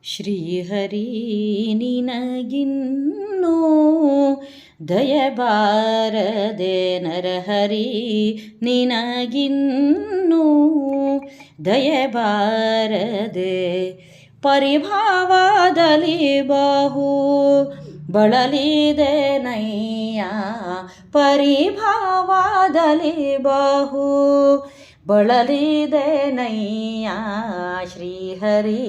ಶ್ರೀಹರಿ ನಿನಗಿನ್ನೂ ದಯಬಾರದೆ ನರಹರಿ ನಿನಗಿನ್ನೂ ದಯಬಾರದೆ ಪರಿಭಾವದಲ್ಲಿ ಬಹು ಬಳಲಿದೆ ನಯ್ಯ ಪರಿಭಾವದಲ್ಲಿ ಬಹು ಬಳಲಿದೆ ನಯ್ಯ ಶ್ರೀಹರಿ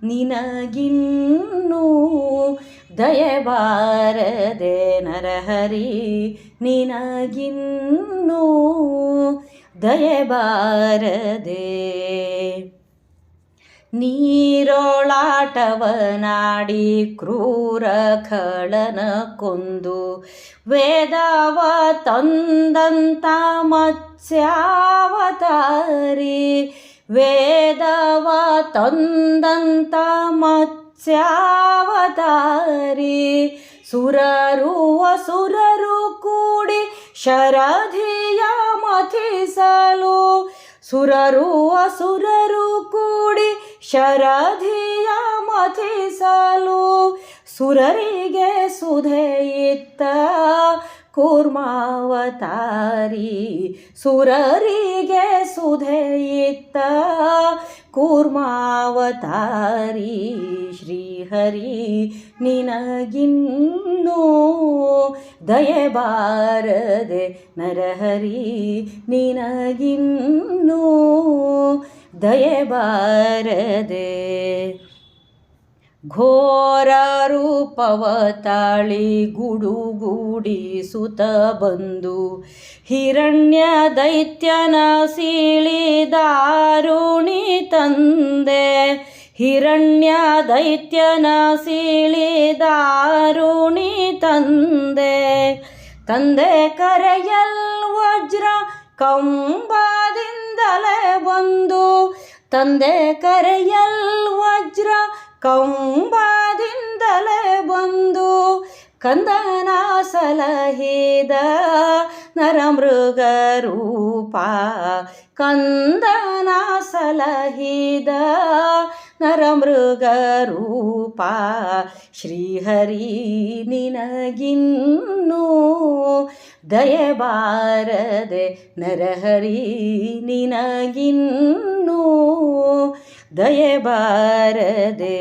ನಿನಗಿನ್ನೂ ದಯಬಾರದೆ ನರಹರಿ ನಿನಗಿನ್ನೂ ದಯಬಾರದೆ ನೀರೊಳಾಟವನಾಡಿ ಕ್ರೂರ ಖಳನ ಕೊಂದು ವೇದವ ತಂದಂತ ಮತ್ಸ್ಯಾವತಾರಿ ವೇದವ ತಂದಂತ ಮತ್ಸ್ಯಾವತಾರಿ ಸುರರು ಅಸುರರು ಕೂಡಿ ಶರಧಿಯ ಮಥಿಸಲು ಸುರರು ಅಸುರರು ಕೂಡಿ ಶರಧಿಯ ಮಥಿಸಲು ಸುರರಿಗೆ ಸುಧೆಯಿತ್ತ ಕೂರ್ಮಾವತಾರಿ ಸುರರಿಗೆ ಸುಧೆಯಿತ್ತ ಕೂರ್ಮಾವತಾರಿ ಶ್ರೀಹರಿ ನಿನಗಿನ್ನೂ ದಯಬಾರದೆ ನರಹರಿ ನಿನಗಿನ್ನೂ ದಯಬಾರದೆ ಘೋರ ರೂಪವ ತಾಳಿ ಗುಡುಗೂಡಿಸುತ್ತ ಬಂದು ಹಿರಣ್ಯ ದೈತ್ಯನ ಸೀಳಿದಾರುಣಿ ತಂದೆ ಹಿರಣ್ಯ ದೈತ್ಯನ ಸೀಳಿದಾರುಣಿ ತಂದೆ ತಂದೆ ಕರೆಯಲ್ ವಜ್ರ ಕಂಬದಿಂದಲೇ ಬಂದು ತಂದೆ ಕರೆಯಲ್ ವಜ್ರ ಕಂಬದಿಂದಲೇ ಬಂದು ಕಂದನ ಸಲಹಿದ ನರಮೃಗ ರೂಪ ಕಂದನ ಸಲಹಿದ ನರಮೃಗ ರೂಪ ಶ್ರೀಹರಿ ನಿನಗಿನ್ನೂ ದಯಬಾರದೆ ನರಹರಿ ನಿನಗಿನ್ನೂ ದಯಬಾರದೆ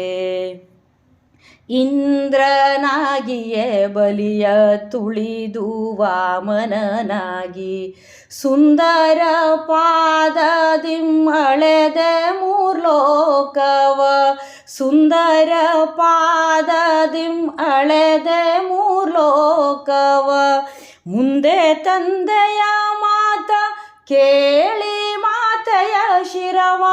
ಇಂದ್ರನಾಗಿಯೇ ಬಲಿಯ ತುಳಿದು ವಾಮನನಾಗಿ ಸುಂದರ ಪಾದದಿಮ್ಮಳೆದೆ ಮೂರ್ಲೋಕವ ಸುಂದರ ಪಾದದಿಮ್ಮಳೆದೆ ಮೂರ್ಲೋಕವ ಮುಂದೆ ತಂದೆಯ ಮಾತ ಕೇಳಿ ಮಾತೆಯ ಶಿರವ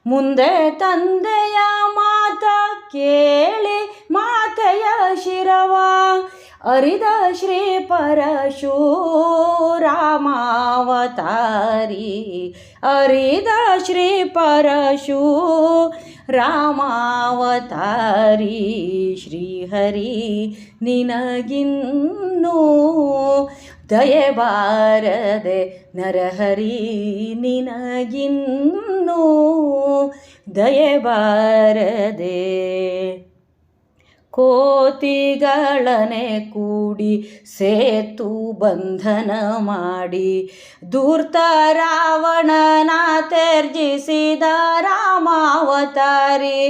ಮುಂದೆ ತಂದೆಯ ಮಾತ ಕೇಳಿ ಮಾತೆಯ ಶಿರವ ಅರಿದ ಶ್ರೀ ಪರಶುರಾಮಾವತಾರಿ ಅರಿದ ಶ್ರೀ ಪರಶುರಾಮಾವತಾರಿ ಶ್ರೀಹರಿ ನಿನಗಿನ್ನೂ ದಯಬಾರದೆ ನರಹರಿ ನಿನಗಿನ್ನೂ ದಯಬಾರದೆ ಕೋತಿಗಳನೆ ಕೂಡಿ ಸೇತು ಬಂಧನ ಮಾಡಿ ಧೂರ್ತ ರಾವಣನ ತ್ಯಜಿಸಿದ ರಾಮಾವತಾರಿ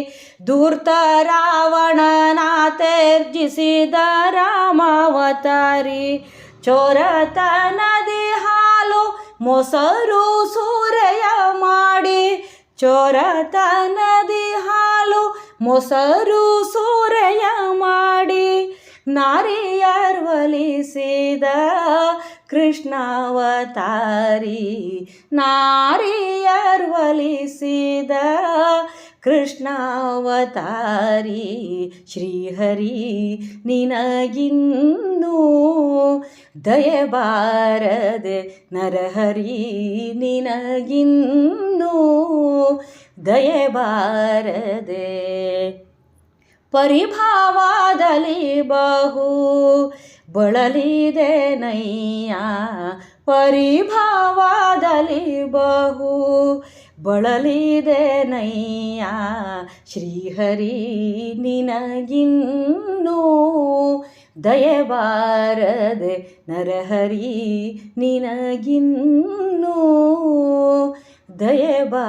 ಧೂರ್ತ ರಾವಣನ ತ್ಯಜಿಸಿದ ರಾಮಾವತಾರಿ ಚೋರತನದಿ ಹಾಲು ಮೊಸರು ಸೂರೆಯ ಮಾಡಿ ಚೋರತನದಿ ಹಾಲು ಮೊಸರು ಸೂರೆಯ ಮಾಡಿ ನಾರಿಯರ್ವಲಿಸಿದ ಕೃಷ್ಣಾವತಾರಿ ನಾರಿಯರ್ವಲಿಸಿದ ಕೃಷ್ಣಾವತಾರಿ ಶ್ರೀಹರಿ ನಿನಗಿನ್ನೂ ದಯಬಾರದೆ ನರಹರಿ ನಿನಗಿನ್ನೂ ದಯಬಾರದೆ ಪರಿಭಾವದಲ್ಲಿ ಬಹು ಬಳಲಿದೆ ನಯ್ಯ ಪರಿಭಾವದಲ್ಲಿ ಬಹು ಬಳಲಿದೆ ನಯ್ಯ ಶ್ರೀಹರಿ ನಿನಗಿನ್ನೂ ದಯೆಬಾರದೆ ನರಹರಿ ನಿನಗಿನ್ನೂ ದಯೆಬಾರದೆ.